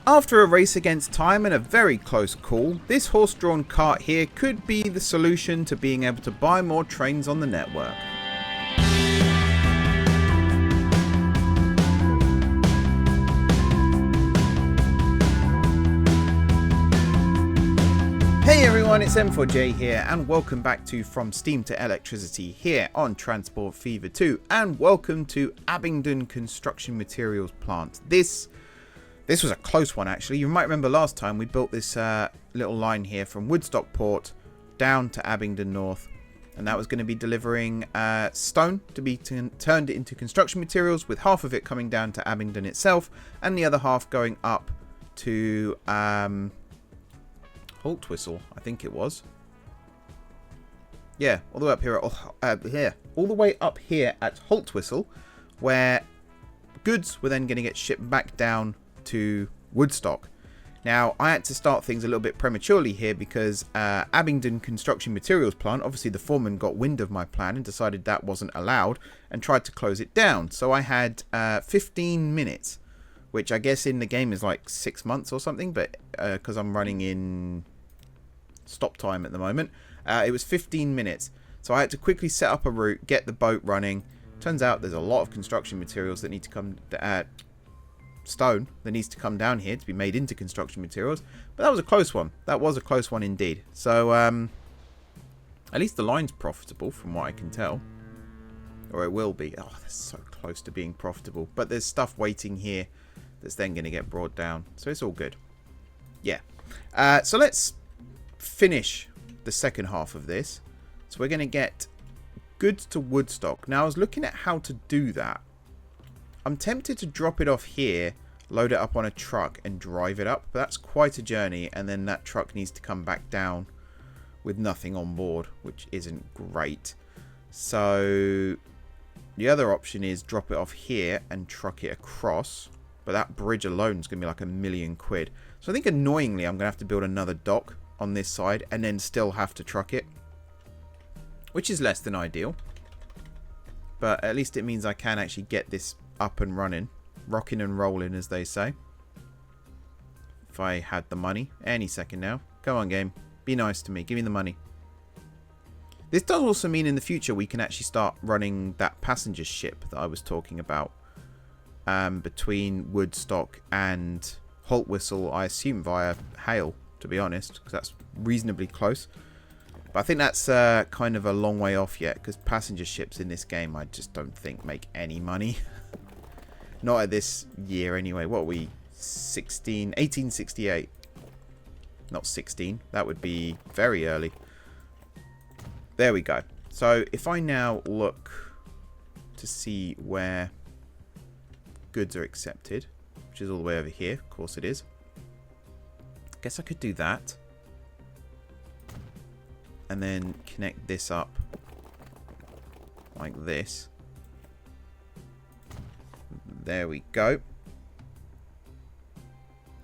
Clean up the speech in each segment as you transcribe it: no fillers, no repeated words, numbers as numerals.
After a race against time and a very close call, this horse-drawn cart here could be the solution to being able to buy more trains on the network. Hey everyone, it's M4J here and welcome back to From Steam to Electricity here on Transport Fever 2, and welcome to Abingdon Construction Materials Plant. This was a close one actually. You might remember last time we built this little line here from Woodstock Port down to Abingdon North, and that was going to be delivering stone to be turned into construction materials, with half of it coming down to Abingdon itself and the other half going up to Holtwhistle, I think it was. Yeah, all the way up here, all the way up here at Holtwhistle, where goods were then going to get shipped back down to Woodstock. Now, I had to start things a little bit prematurely here because Abingdon Construction Materials Plant, obviously the foreman got wind of my plan and decided that wasn't allowed and tried to close it down. So I had 15 minutes, which I guess in the game is like 6 months or something, but because I'm running in stop time at the moment, it was 15 minutes. So I had to quickly set up a route, get the boat running. Turns out there's a lot of construction materials that need to come, stone that needs to come down here to be made into construction materials. But that was a close one. That was a close one indeed. So at least the line's profitable from what I can tell. Or it will be. Oh, that's so close to being profitable. But there's stuff waiting here that's then going to get brought down. So it's all good. Yeah. So let's finish the second half of this. So we're going to get goods to Woodstock. Now I was looking at how to do that. I'm tempted to drop it off here, load it up on a truck and drive it up. But that's quite a journey, and then that truck needs to come back down with nothing on board, which isn't great. So the other option is drop it off here and truck it across. But that bridge alone is going to be like £1,000,000. So I think annoyingly I'm going to have to build another dock on this side and then still have to truck it, which is less than ideal. But at least it means I can actually get this up and running, rocking and rolling as they say. If I had the money. Any second now. Come on game. Be nice to me. Give me the money. This does also mean in the future we can actually start running that passenger ship that I was talking about. Between Woodstock and Holtwhistle, I assume via Hale, to be honest, because that's reasonably close. But I think that's kind of a long way off yet, because passenger ships in this game I just don't think make any money. Not at this year anyway. What are we? 1868. Not 16. That would be very early. There we go. So if I now look to see where goods are accepted, which is all the way over here, of course it is. Guess I could do that and then connect this up like this. There we go.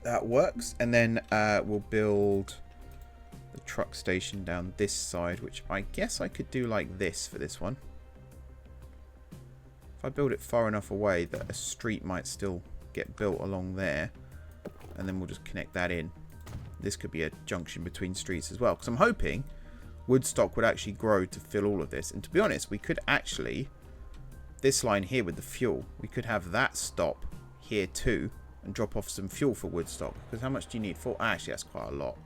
That works. And then we'll build the truck station down this side, which I guess I could do like this for this one. If I build it far enough away that a street might still get built along there, and then we'll just connect that in. This could be a junction between streets as well, because I'm hoping Woodstock would actually grow to fill all of this. And to be honest, we could actually, this line here with the fuel, we could have that stop here too and drop off some fuel for Woodstock. Because how much do you need for? Actually, that's quite a lot.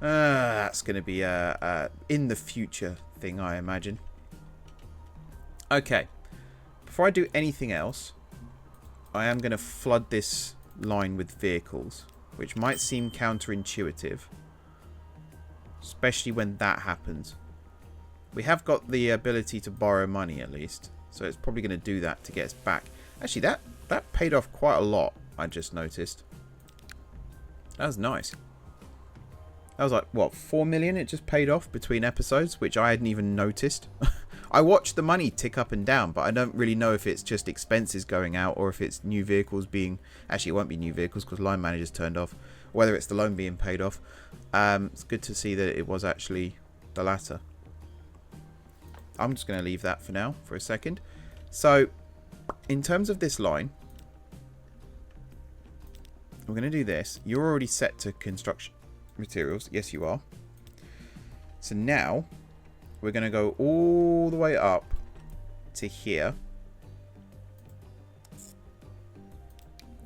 That's going to be a in the future thing, I imagine. Okay. Before I do anything else, I am going to flood this line with vehicles, which might seem counterintuitive, especially when that happens. We have got the ability to borrow money at least, so it's probably going to do that to get us back. Actually, that paid off quite a lot, I just noticed. That was nice. That was like, what, 4 million it just paid off between episodes, which I hadn't even noticed. I watched the money tick up and down, but I don't really know if it's just expenses going out or if it's new vehicles being... Actually, it won't be new vehicles because line manager's turned off. Whether it's the loan being paid off. It's good to see that it was actually the latter. I'm just going to leave that for now, for a second. So, in terms of this line, we're going to do this. You're already set to construction materials. Yes, you are. So now we're going to go all the way up to here,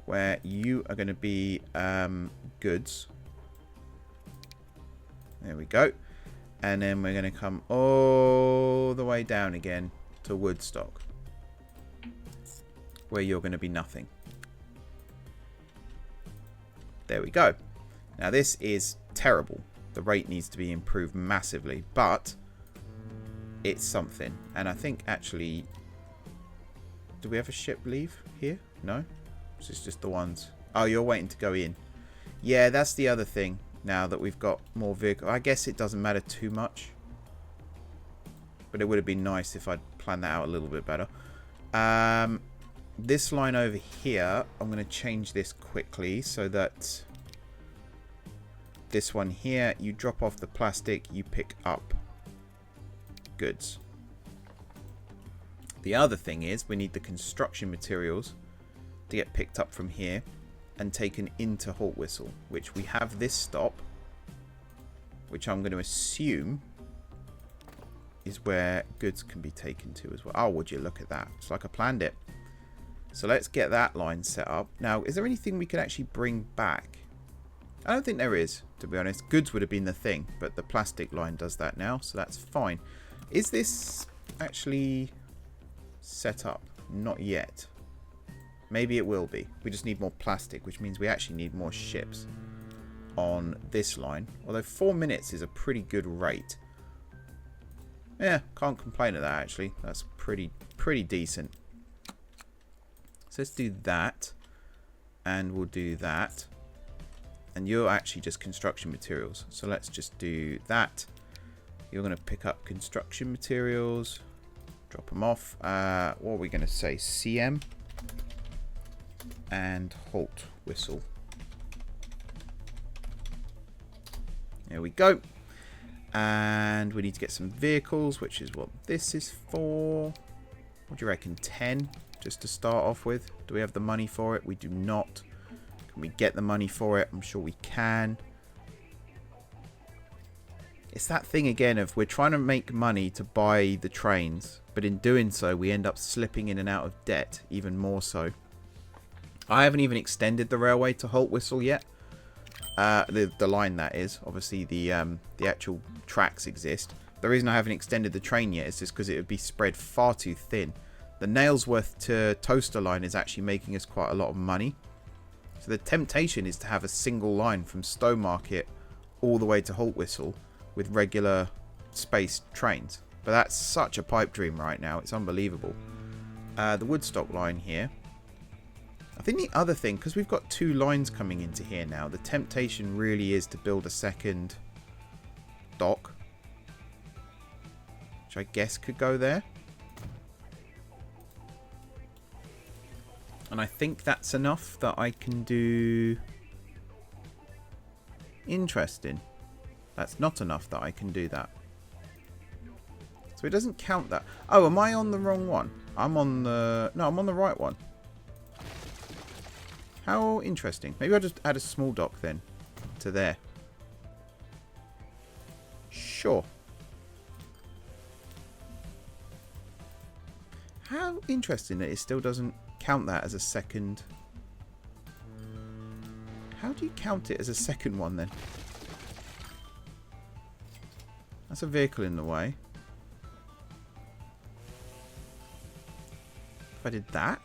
where you are going to be goods. There we go. And then we're going to come all the way down again to Woodstock, where you're going to be nothing. There we go. Now this is terrible. The rate needs to be improved massively, but it's something. And I think actually, do we have a ship leave here? No? This is just the ones. Oh, you're waiting to go in. Yeah, that's the other thing. Now that we've got more vehicle, I guess it doesn't matter too much, but it would have been nice if I'd planned that out a little bit better. This line over here, I'm going to change this quickly so that this one here, you drop off the plastic, you pick up goods. The other thing is we need the construction materials to get picked up from here and taken into Halt Whistle, which we have this stop, which I'm going to assume is where goods can be taken to as well. Oh, would you look at that? It's like I planned it. So let's get that line set up. Now, is there anything we can actually bring back? I don't think there is, to be honest. Goods would have been the thing, but the plastic line does that now, so that's fine. Is this actually set up? Not yet. Maybe it will be. We just need more plastic, which means we actually need more ships on this line. Although 4 minutes is a pretty good rate. Yeah, can't complain at that actually. That's pretty decent. So let's do that. And we'll do that. And you're actually just construction materials. So let's just do that. You're going to pick up construction materials. Drop them off. What are we going to say? CM. And Halt Whistle. There we go. And we need to get some vehicles, which is what this is for. What do you reckon? 10 just to start off with. Do we have the money for it? We do not. Can we get the money for it? I'm sure we can. It's that thing again of we're trying to make money to buy the trains, but in doing so we end up slipping in and out of debt even more so. I haven't even extended the railway to Halt Whistle yet. The line, that is. Obviously, the actual tracks exist. The reason I haven't extended the train yet is just because it would be spread far too thin. The Nailsworth to Toaster line is actually making us quite a lot of money. So the temptation is to have a single line from Stowmarket all the way to Halt Whistle with regular spaced trains. But that's such a pipe dream right now. It's unbelievable. The Woodstock line here. I think the other thing, because we've got 2 lines coming into here now, the temptation really is to build a second dock, which I guess could go there. And I think that's enough that I can do... Interesting. That's not enough that I can do that. So it doesn't count that. Oh, am I on the wrong one? I'm on the... No, I'm on the right one. How interesting. Maybe I'll just add a small dock then to there. Sure. How interesting that it still doesn't count that as a second. How do you count it as a second one then? That's a vehicle in the way. If I did that.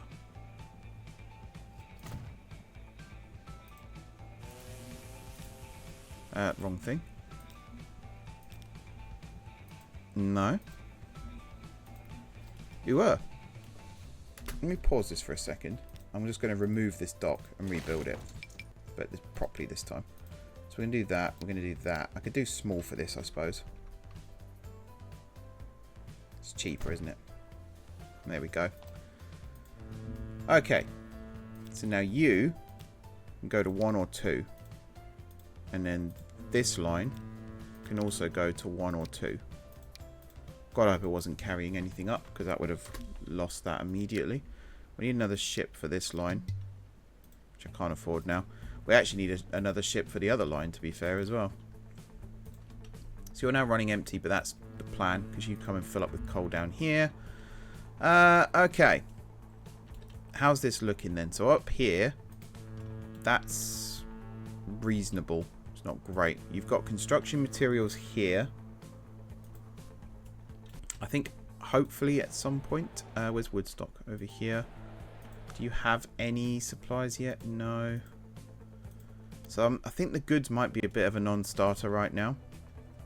Wrong thing. No. You were. Let me pause this for a second. I'm just going to remove this dock and rebuild it. But properly this time. So we're going to do that. We're going to do that. I could do small for this, I suppose. It's cheaper, isn't it? There we go. Okay. So now you can go to 1 or 2. And then this line can also go to 1 or 2. God, I hope it wasn't carrying anything up, because that would have lost that immediately. We need another ship for this line, which I can't afford now. We actually need another ship for the other line, to be fair, as well. So you're now running empty, but that's the plan, because you come and fill up with coal down here. Okay. How's this looking then? So up here, that's reasonable. It's not great. You've got construction materials here. I think hopefully at some point. Where's Woodstock? Over here. Do you have any supplies yet? No. So I think the goods might be a bit of a non-starter right now.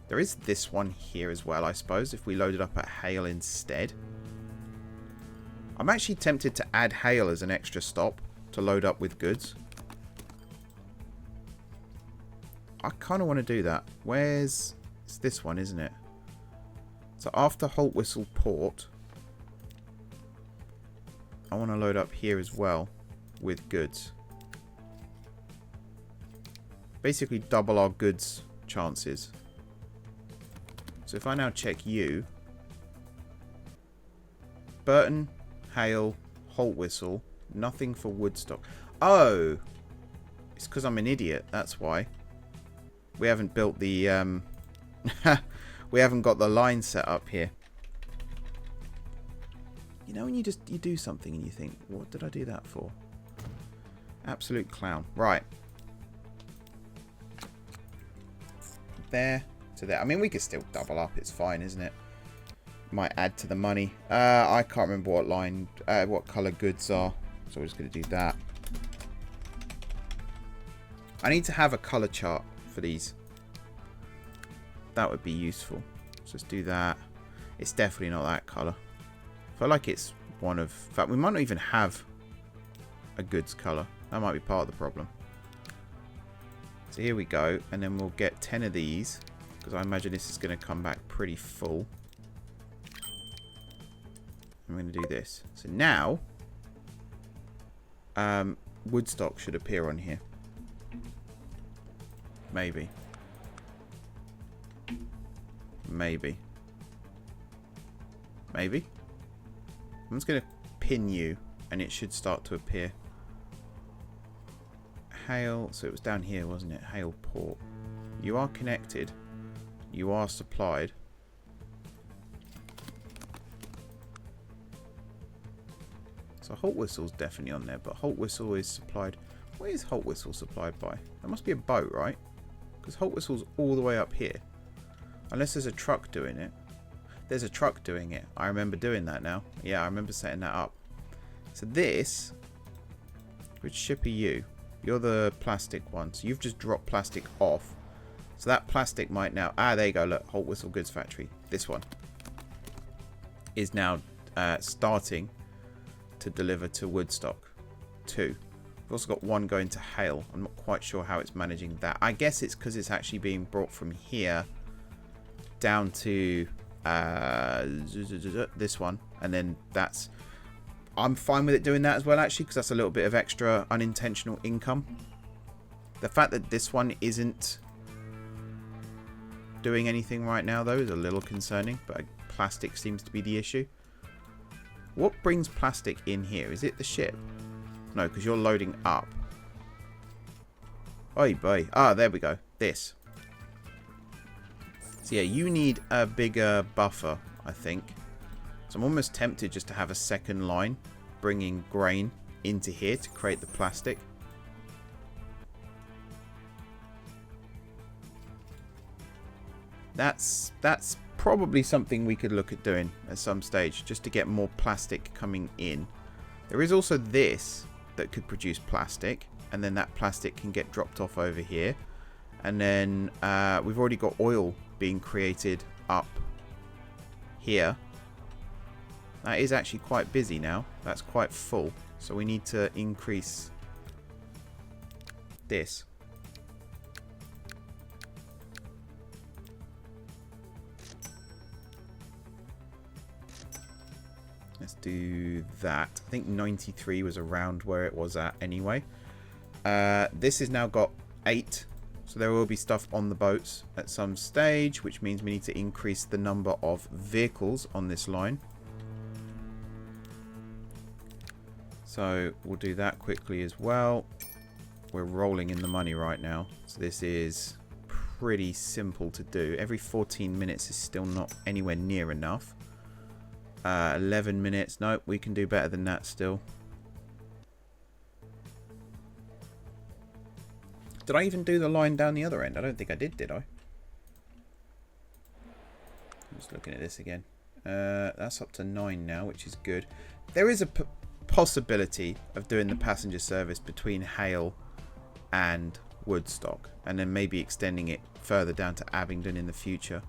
There is this one here as well, I suppose, if we load it up at hail instead. I'm actually tempted to add hail as an extra stop to load up with goods. I kind of want to do that. Where's... It's this one, isn't it? So after Holt Whistle Port, I want to load up here as well with goods. Basically double our goods chances. So if I now check you, Burton, Hale, Holt Whistle, nothing for Woodstock. Oh, it's because I'm an idiot. That's why. We haven't built the we haven't got the line set up here. You know when you do something and you think, what did I do that for? Absolute clown. Right. There to there. I mean, we could still double up. It's fine, isn't it? Might add to the money. I can't remember what line, what colour goods are. So we're just going to do that. I need to have a colour chart for these. That would be useful. So let's do that. It's definitely not that colour. I feel like it's one of... In fact, we might not even have a goods colour. That might be part of the problem. So here we go. And then we'll get 10 of these. Because I imagine this is going to come back pretty full. I'm going to do this. So now... Woodstock should appear on here. Maybe. Maybe. Maybe. I'm just going to pin you and it should start to appear. Hale. So it was down here, wasn't it? Hale Port. You are connected. You are supplied. So Holt Whistle's definitely on there, but Holt Whistle is supplied. Where is Holt Whistle supplied by? That must be a boat, right? Because Holt Whistle's all the way up here. Unless there's a truck doing it. There's a truck doing it. I remember doing that now. Yeah, I remember setting that up. So this... Which ship are you? You're the plastic one. So you've just dropped plastic off. So that plastic might now... Ah, there you go. Look, Holt Whistle Goods Factory. This one. Is now starting to deliver to Woodstock. 2. We've also got one going to Hale. I'm not quite sure how it's managing that. I guess it's because it's actually being brought from here down to this one. And then that's... I'm fine with it doing that as well, actually, because that's a little bit of extra unintentional income. The fact that this one isn't doing anything right now, though, is a little concerning. But plastic seems to be the issue. What brings plastic in here? Is it the ship? No, because you're loading up. Oi, boy. Ah, there we go. This. So, yeah, you need a bigger buffer, I think. So, I'm almost tempted just to have a second line bringing grain into here to create the plastic. That's probably something we could look at doing at some stage, just to get more plastic coming in. There is also this that could produce plastic, and then that plastic can get dropped off over here. And then we've already got oil being created up here. That is actually quite busy now. That's quite full. So we need to increase this. Let's do that. I think 93 was around where it was at anyway. This has now got 8. So there will be stuff on the boats at some stage, which means we need to increase the number of vehicles on this line. So we'll do that quickly as well. we're rolling in the money right now. So this is pretty simple to do. Every 14 minutes is still not anywhere near enough. 11 minutes. Nope, we can do better than that still. Did I even do the line down the other end? I don't think I did I? I'm just looking at this again. That's up to 9 now, which is good. There is a possibility of doing the passenger service between Hale and Woodstock, and then maybe extending it further down to Abingdon in the future.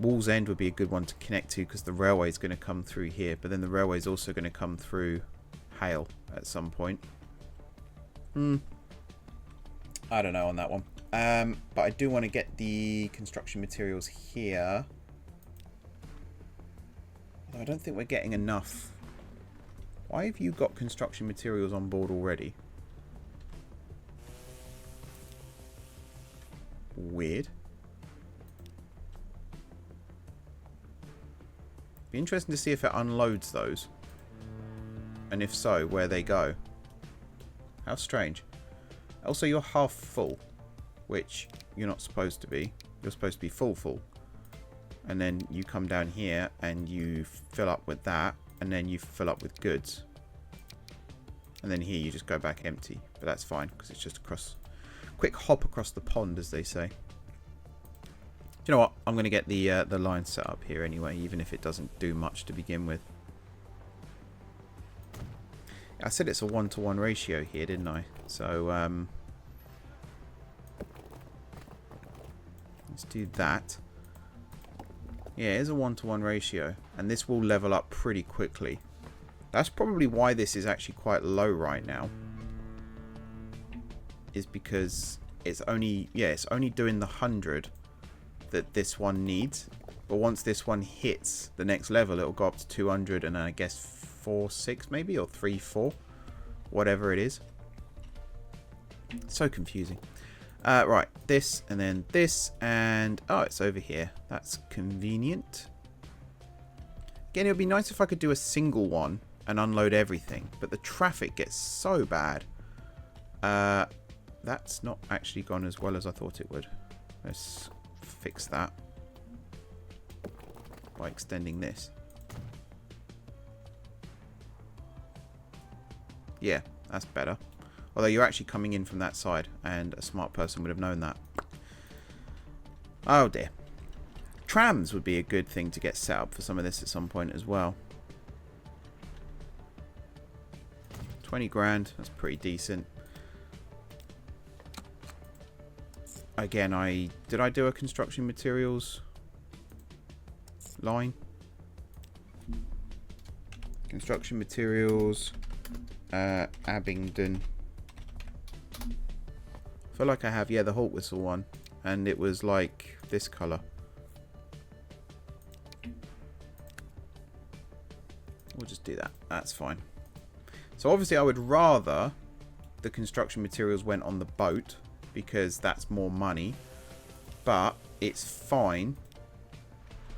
Wall's End would be a good one to connect to because the railway is going to come through here, but then the railway is also going to come through Hale at some point. I don't know on that one. But I do want to get the construction materials here. I don't think we're getting enough. Why have you got construction materials on board already? Weird. Be interesting to see if it unloads those. And if so, where they go. How strange. Also, you're half full, which you're not supposed to be. You're supposed to be full. And then you come down here and you fill up with that, and then you fill up with goods. And then here you just go back empty. But that's fine, because it's just quick hop across the pond, as they say. Do you know what? I'm going to get the line set up here anyway, even if it doesn't do much to begin with. I said it's a 1-to-1 ratio here, didn't I? So, let's do that. Yeah, it is a 1-to-1 ratio. And this will level up pretty quickly. That's probably why this is actually quite low right now. Is because it's only doing the 100 that this one needs. But once this one hits the next level, it'll go up to 200 and I guess 4.6 maybe, or 3.4, whatever it is. So confusing. Right, this and then this, and oh, it's over here. That's convenient. Again, it would be nice if I could do a single one and unload everything, but the traffic gets so bad. That's not actually gone as well as I thought it would. Let's fix that by extending this. Yeah, that's better. Although you're actually coming in from that side, and a smart person would have known that. Oh dear. Trams would be a good thing to get set up for some of this at some point as well. 20 grand, that's pretty decent. Again, did I do a construction materials line? Construction materials, Abingdon. I feel like I have, yeah, the Halt Whistle one. And it was like this colour. We'll just do that. That's fine. So obviously I would rather the construction materials went on the boat, because that's more money. But it's fine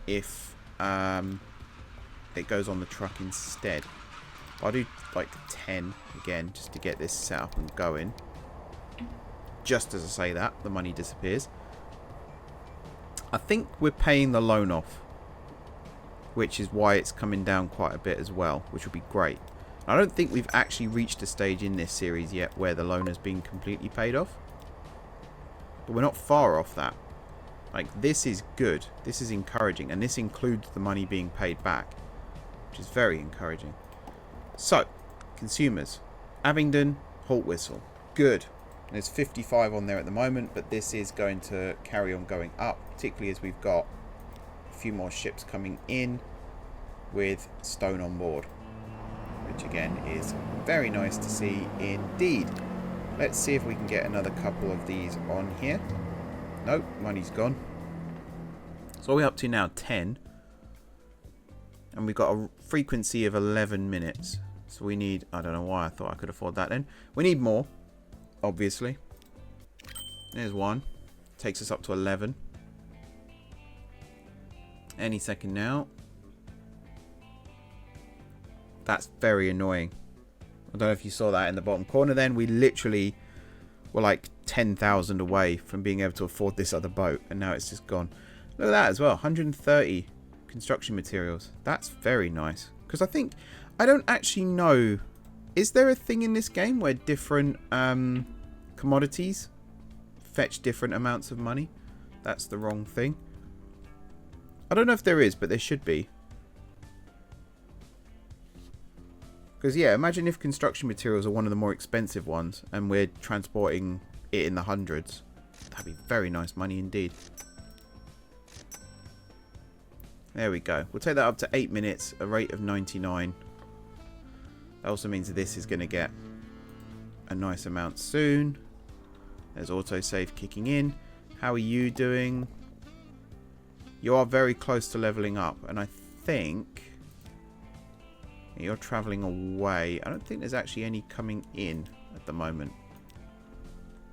if it goes on the truck instead. I'll do like 10 again, just to get this set up and going. Just as I say that, the money disappears. I think we're paying the loan off, which is why it's coming down quite a bit as well, which would be great. I don't think we've actually reached a stage in this series yet where the loan has been completely paid off. But we're not far off that. Like, this is good. This is encouraging. And this includes the money being paid back, which is very encouraging. So, consumers. Abingdon, Halt Whistle. Good. There's 55 on there at the moment, but this is going to carry on going up, particularly as we've got a few more ships coming in with stone on board, which again is very nice to see indeed. Let's see if we can get another couple of these on here. Nope, money's gone. So we're up to now 10. And we've got a frequency of 11 minutes. So we need, I don't know why I thought I could afford that then. We need more, obviously. There's one. Takes us up to 11. Any second now. That's very annoying. I don't know if you saw that in the bottom corner then. We literally we're like 10,000 away from being able to afford this other boat, and now it's just gone. Look at that as well, 130 construction materials. That's very nice. Because I don't actually know, is there a thing in this game where different commodities fetch different amounts of money? That's the wrong thing. I don't know if there is, but there should be. Because, yeah, imagine if construction materials are one of the more expensive ones and we're transporting it in the hundreds. That'd be very nice money indeed. There we go. We'll take that up to 8 minutes, a rate of 99. That also means that this is going to get a nice amount soon. There's autosave kicking in. How are you doing? You are very close to leveling up, and I think you're traveling away. I don't think there's actually any coming in at the moment.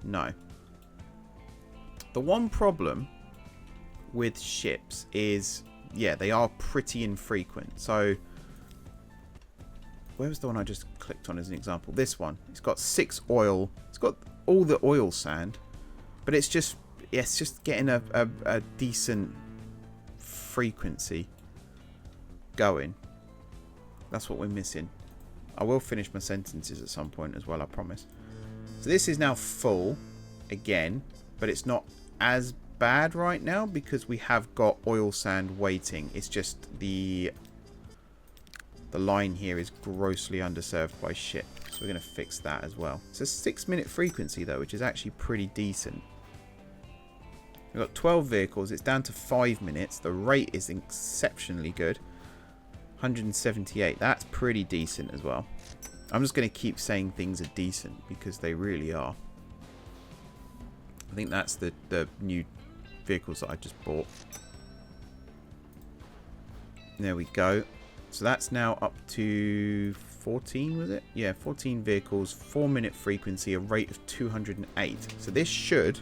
No. The one problem with ships is, yeah, they are pretty infrequent. So, where was the one I just clicked on as an example? This one. It's got 6 oil. It's got all the oil sand, but it's just, yeah, it's just getting a decent frequency going. That's what we're missing. I will finish my sentences at some point as well, I promise. So this is now full again, but it's not as bad right now because we have got oil sand waiting. It's just the line here is grossly underserved by ship. So we're going to fix that as well. It's a 6-minute frequency though, which is actually pretty decent. We've got 12 vehicles. It's down to 5 minutes. The rate is exceptionally good. 178. That's pretty decent as well. I'm just going to keep saying things are decent because they really are. I think that's the new vehicles that I just bought. There we go. So that's now up to 14, was it? Yeah, 14 vehicles, 4-minute frequency, a rate of 208. So this should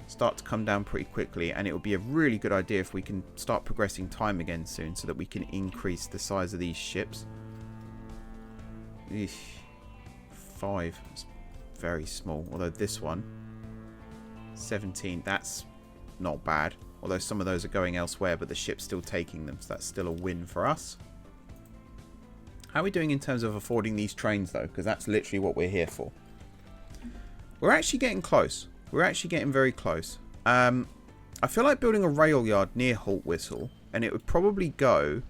start to come down pretty quickly, and it would be a really good idea if we can start progressing time again soon so that we can increase the size of these ships. Eesh. 5. It's very small. Although this one, 17. That's not bad. Although some of those are going elsewhere, but the ship's still taking them, so that's still a win for us. How are we doing in terms of affording these trains, though? Because that's literally what we're here for. We're actually getting close. We're actually getting very close. I feel like building a rail yard near Haltwhistle, and it would probably go...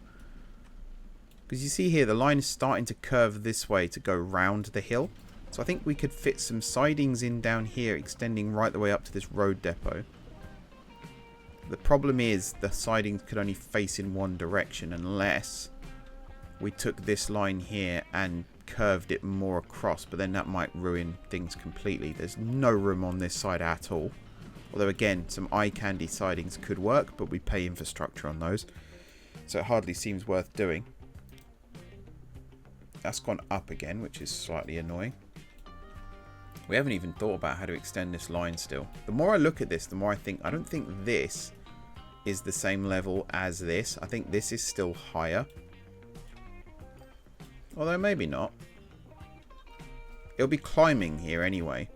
Because you see here, the line is starting to curve this way to go round the hill. So I think we could fit some sidings in down here, extending right the way up to this road depot. The problem is the sidings could only face in one direction unless we took this line here and curved it more across, but then that might ruin things completely. There's no room on this side at all. Although again, some eye candy sidings could work, but we pay infrastructure on those, so it hardly seems worth doing. That's gone up again, which is slightly annoying. We haven't even thought about how to extend this line still. The more I look at this, the more I think, I don't think this is the same level as this. I think this is still higher. Although maybe not. It'll be climbing here anyway.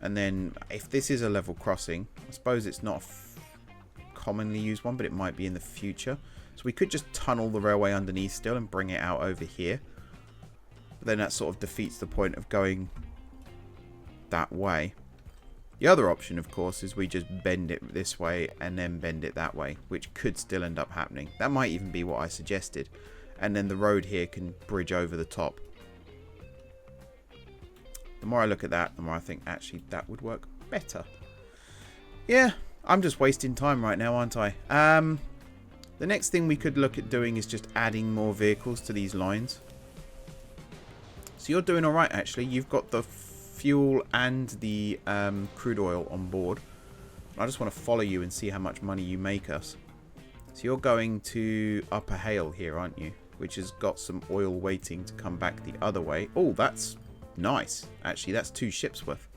And then if this is a level crossing, I suppose it's not a commonly used one, but it might be in the future. So we could just tunnel the railway underneath still and bring it out over here. But then that sort of defeats the point of going that way. The other option, of course, is we just bend it this way and then bend it that way, which could still end up happening. That might even be what I suggested. And then the road here can bridge over the top. The more I look at that, the more I think actually that would work better. Yeah, I'm just wasting time right now, aren't I? The next thing we could look at doing is just adding more vehicles to these lines. So you're doing alright actually. You've got the fuel and the crude oil on board. I just want to follow you and see how much money you make us. So you're going to Upper Hale here, aren't you? Which has got some oil waiting to come back the other way. Oh, that's nice. Actually, that's 2 ships worth.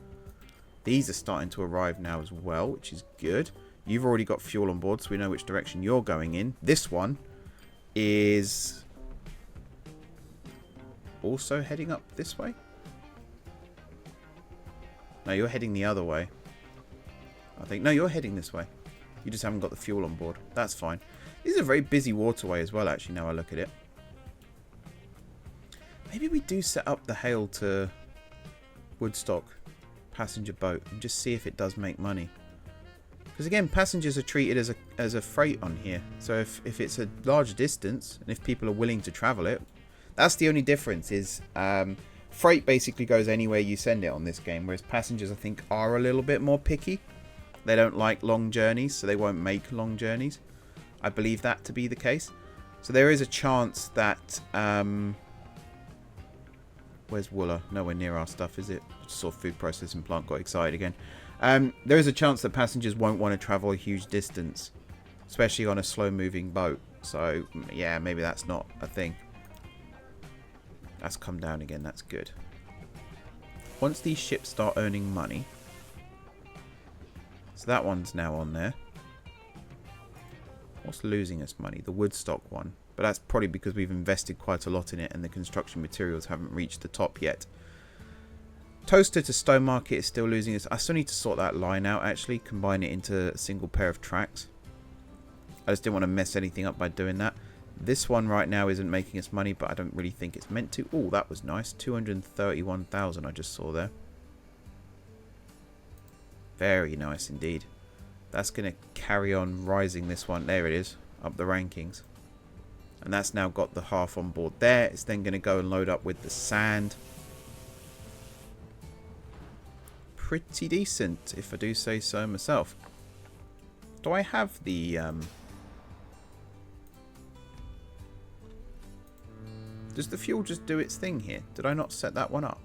These are starting to arrive now as well, which is good. You've already got fuel on board, so we know which direction you're going in. This one is also heading up this way. No, you're heading the other way. I think. No, you're heading this way. You just haven't got the fuel on board. That's fine. This is a very busy waterway as well, actually, now I look at it. Maybe we do set up the Hale to Woodstock passenger boat and just see if it does make money. Because again, passengers are treated as a freight on here. So if it's a large distance and if people are willing to travel it, that's the only difference is freight basically goes anywhere you send it on this game, whereas passengers I think are a little bit more picky. They don't like long journeys, so they won't make long journeys. I believe that to be the case. So there is a chance that where's Wooler? Nowhere near our stuff, is it? Just saw food processing plant, got excited again. There is a chance that passengers won't want to travel a huge distance, especially on a slow-moving boat. So, yeah, maybe that's not a thing. That's come down again. That's good. Once these ships start earning money... So that one's now on there. What's losing us money? The Woodstock one. But that's probably because we've invested quite a lot in it and the construction materials haven't reached the top yet. Toaster to Stone Market is still losing us. I still need to sort that line out, actually. Combine it into a single pair of tracks. I just didn't want to mess anything up by doing that. This one right now isn't making us money, but I don't really think it's meant to. Oh, that was nice. 231,000 I just saw there. Very nice indeed. That's going to carry on rising this one. There it is. Up the rankings. And that's now got the half on board there. It's then going to go and load up with the sand. Pretty decent, if I do say so myself. Do I have the... Does the fuel just do its thing here? Did I not set that one up?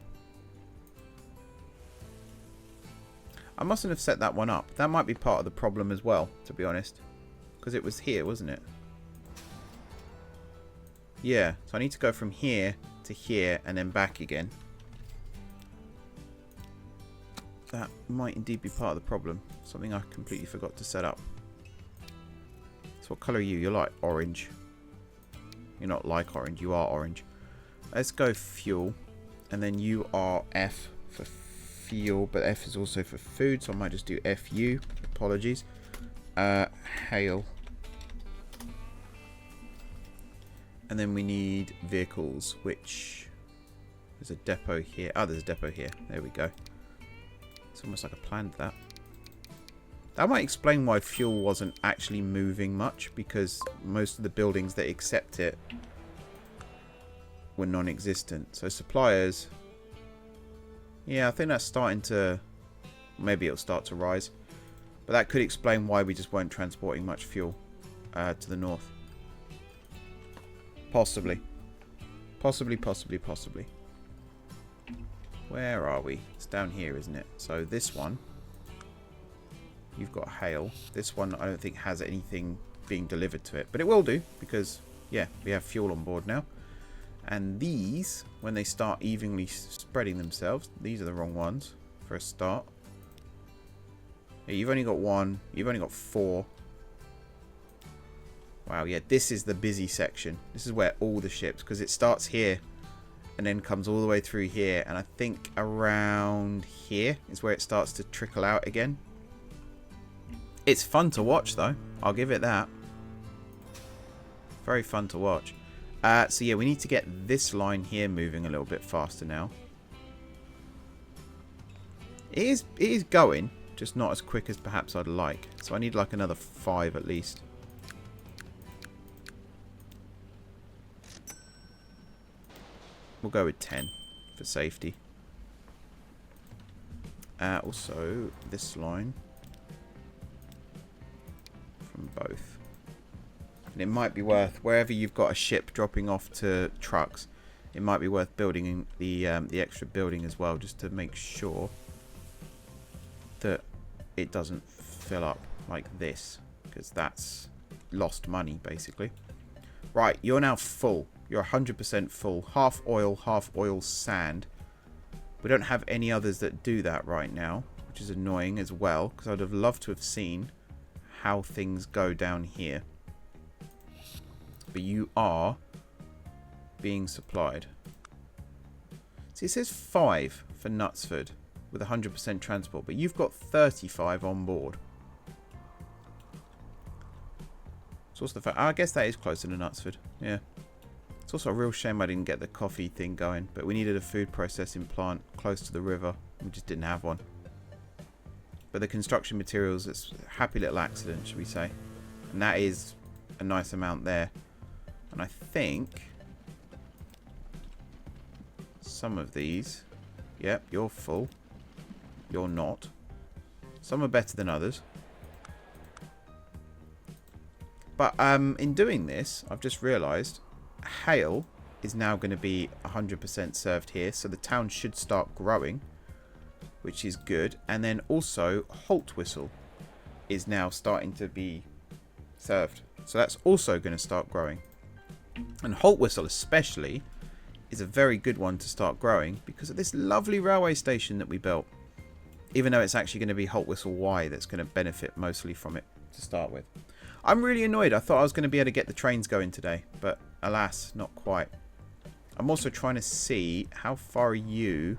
I mustn't have set that one up. That might be part of the problem as well, to be honest. Because it was here, wasn't it? Yeah, so I need to go from here to here and then back again. That might indeed be part of the problem. Something I completely forgot to set up. So what colour are you? You're like orange. You're not like orange, you are orange. Let's go fuel. And then you are F for fuel, but F is also for food, so I might just do FU. Apologies. Hail. And then we need vehicles, which... There's a depot here. Oh, there's a depot here. There we go. It's almost like I planned that. That might explain why fuel wasn't actually moving much, because most of the buildings that accept it were non-existent. So suppliers... Yeah, I think that's starting to... Maybe it'll start to rise. But that could explain why we just weren't transporting much fuel to the north. Possibly. Possibly. Where are we? It's down here, isn't it? So this one, you've got hail. This one I don't think has anything being delivered to it. But it will do, because, yeah, we have fuel on board now. And these, when they start evenly spreading themselves, these are the wrong ones for a start. Yeah, you've only got one. You've only got 4. Wow, yeah, this is the busy section. This is where all the ships, because it starts here and then comes all the way through here. And I think around here is where it starts to trickle out again. It's fun to watch, though. I'll give it that. Very fun to watch. So, yeah, we need to get this line here moving a little bit faster now. It is going, just not as quick as perhaps I'd like. So I need like another 5 at least. We'll go with 10 for safety. Also, this line from both. And it might be worth, wherever you've got a ship dropping off to trucks, it might be worth building the extra building as well, just to make sure that it doesn't fill up like this, because that's lost money, basically. Right, you're now full. You're 100% full. Half oil sand. We don't have any others that do that right now, which is annoying as well, because I'd have loved to have seen how things go down here. But you are being supplied. See, it says 5 for Knutsford with 100% transport, but you've got 35 on board. It's also the fact, I guess that is closer to Knutsford. Yeah. It's also a real shame I didn't get the coffee thing going, but we needed a food processing plant close to the river. We just didn't have one. But the construction materials, it's a happy little accident, should we say. And that is a nice amount there. And I think some of these, yep, you're full. You're not. Some are better than others. But in doing this, I've just realised Hale is now going to be 100% served here. So the town should start growing, which is good. And then also Holtwhistle is now starting to be served. So that's also going to start growing. And Holtwhistle especially is a very good one to start growing because of this lovely railway station that we built. Even though it's actually going to be Holtwhistle Y that's going to benefit mostly from it to start with. I'm really annoyed. I thought I was going to be able to get the trains going today, but alas, not quite. I'm also trying to see how far are you...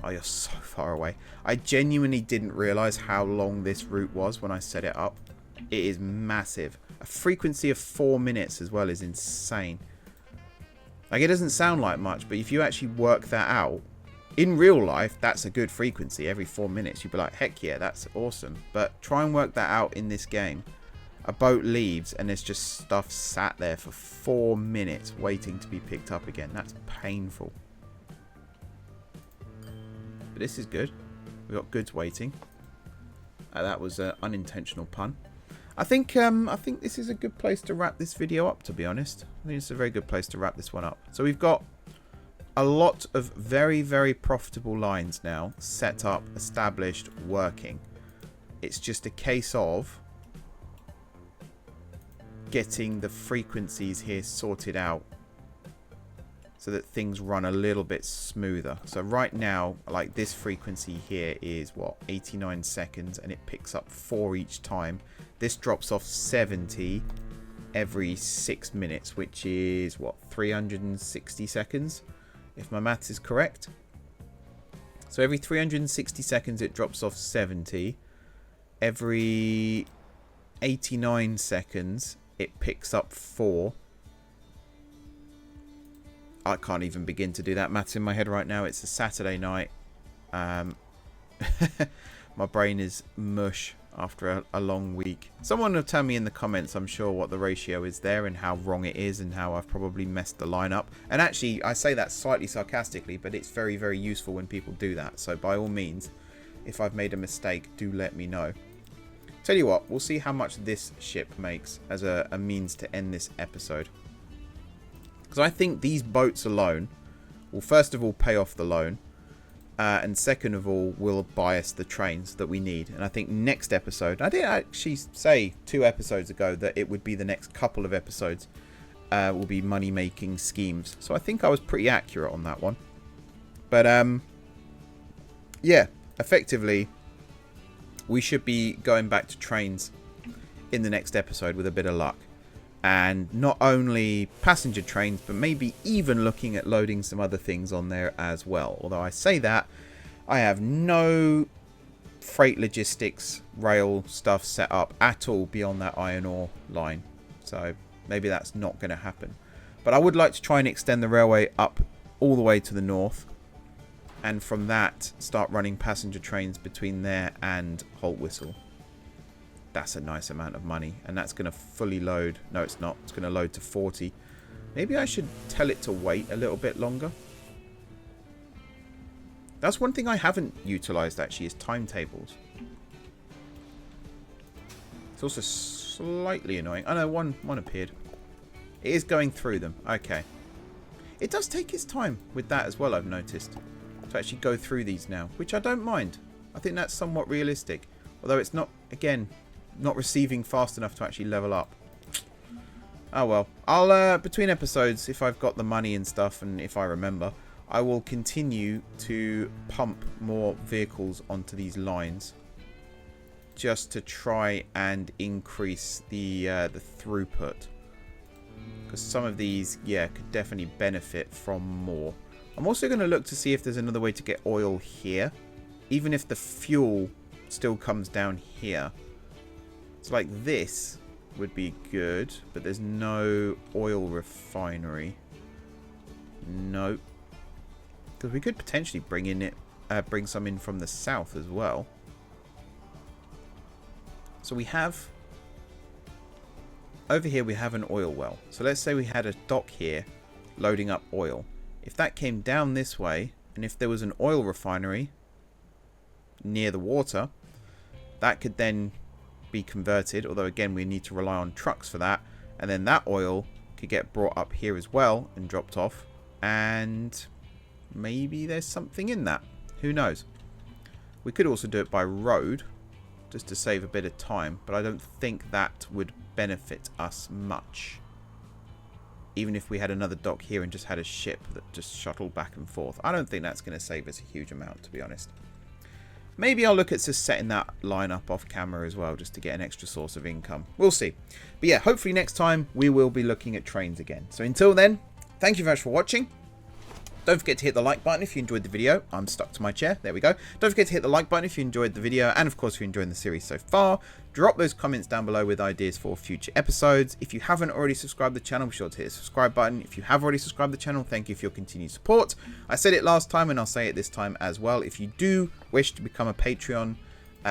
Oh, you're so far away. I genuinely didn't realise how long this route was when I set it up. It is massive. A frequency of 4 minutes as well is insane. Like, it doesn't sound like much, but if you actually work that out, in real life, that's a good frequency. Every 4 minutes, you'd be like, heck yeah, that's awesome. But try and work that out in this game. A boat leaves and there's just stuff sat there for 4 minutes waiting to be picked up again. That's painful. But this is good. We've got goods waiting. That was an unintentional pun. I think this is a good place to wrap this video up, to be honest. I think it's a very good place to wrap this one up. So we've got a lot of very, very profitable lines now set up, established, working. It's just a case of getting the frequencies here sorted out so that things run a little bit smoother. So right now, like this frequency here is what, 89 seconds, and it picks up 4 each time. This drops off 70 every 6 minutes, which is what, 360 seconds, if my maths is correct. So every 360 seconds it drops off 70. Every 89 seconds it picks up 4. I can't even begin to do that maths in my head right now. It's a Saturday night. My brain is mush after a long week. Someone will tell me in the comments, I'm sure, what the ratio is there and how wrong it is and how I've probably messed the line up. And actually, I say that slightly sarcastically, but it's very, very useful when people do that. So by all means, if I've made a mistake, do let me know. Tell you what, we'll see how much this ship makes as a means to end this episode. Because I think these boats alone will first of all pay off the loan. And second of all, will buy us the trains that we need. And I think next episode, I did actually say 2 episodes ago that it would be the next couple of episodes will be money-making schemes. So I think I was pretty accurate on that one. But yeah, effectively, we should be going back to trains in the next episode with a bit of luck. And not only passenger trains, but maybe even looking at loading some other things on there as well. Although I say that, I have no freight logistics rail stuff set up at all beyond that iron ore line. So maybe that's not going to happen. But I would like to try and extend the railway up all the way to the north. And from that, start running passenger trains between there and Holtwhistle. That's a nice amount of money, and that's going to fully load. No, it's not. It's going to load to 40. Maybe I should tell it to wait a little bit longer. That's one thing I haven't utilised, actually, is timetables. It's also slightly annoying. Oh, no, one appeared. It is going through them. Okay. It does take its time with that as well, I've noticed, to actually go through these now, which I don't mind. I think that's somewhat realistic. Although it's not, again, not receiving fast enough to actually level up. Oh well. I'll, between episodes, if I've got the money and stuff, and if I remember, I will continue to pump more vehicles onto these lines. Just to try and increase the throughput. Because some of these, yeah, could definitely benefit from more. I'm also going to look to see if there's another way to get oil here. even if the fuel still comes down here. So like this would be good, but there's no oil refinery. No. Because we could potentially bring some in from the south as well. So we have, over here we have an oil well. So let's say we had a dock here loading up oil. If that came down this way, and if there was an oil refinery near the water, that could then be converted, although again we need to rely on trucks for that, and then that oil could get brought up here as well and dropped off, and maybe there's something in that. Who knows? We could also do it by road just to save a bit of time, but I don't think that would benefit us much. Even if we had another dock here and just had a ship that just shuttled back and forth, I don't think that's going to save us a huge amount, to be honest. Maybe I'll look at just setting that line up off camera as well, just to get an extra source of income. We'll see. But yeah, hopefully next time we will be looking at trains again. So until then, thank you very much for watching. Don't forget to hit the like button if you enjoyed the video. I'm stuck to my chair. There we go. Don't forget to hit the like button if you enjoyed the video. And of course, if you're enjoying the series so far, drop those comments down below with ideas for future episodes. If you haven't already subscribed to the channel, be sure to hit the subscribe button. If you have already subscribed to the channel, thank you for your continued support. I said it last time and I'll say it this time as well. If you do wish to become a Patreon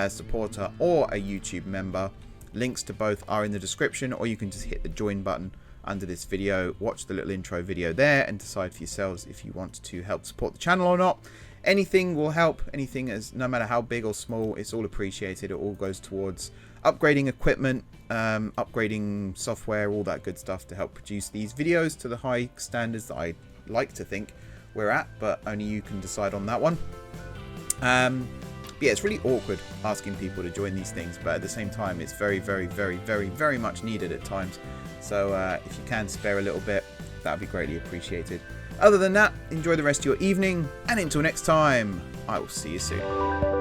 supporter or a YouTube member, links to both are in the description, or you can just hit the join button under this video, watch the little intro video there and decide for yourselves if you want to help support the channel or not. Anything will help. Anything, as no matter how big or small, it's all appreciated. It all goes towards upgrading equipment, upgrading software, all that good stuff to help produce these videos to the high standards that I like to think we're at, but only you can decide on that one. Yeah, it's really awkward asking people to join these things, but at the same time it's very, very, very, very, very much needed at times. So if you can spare a little bit, that would be greatly appreciated. Other than that, enjoy the rest of your evening, and until next time, I will see you soon.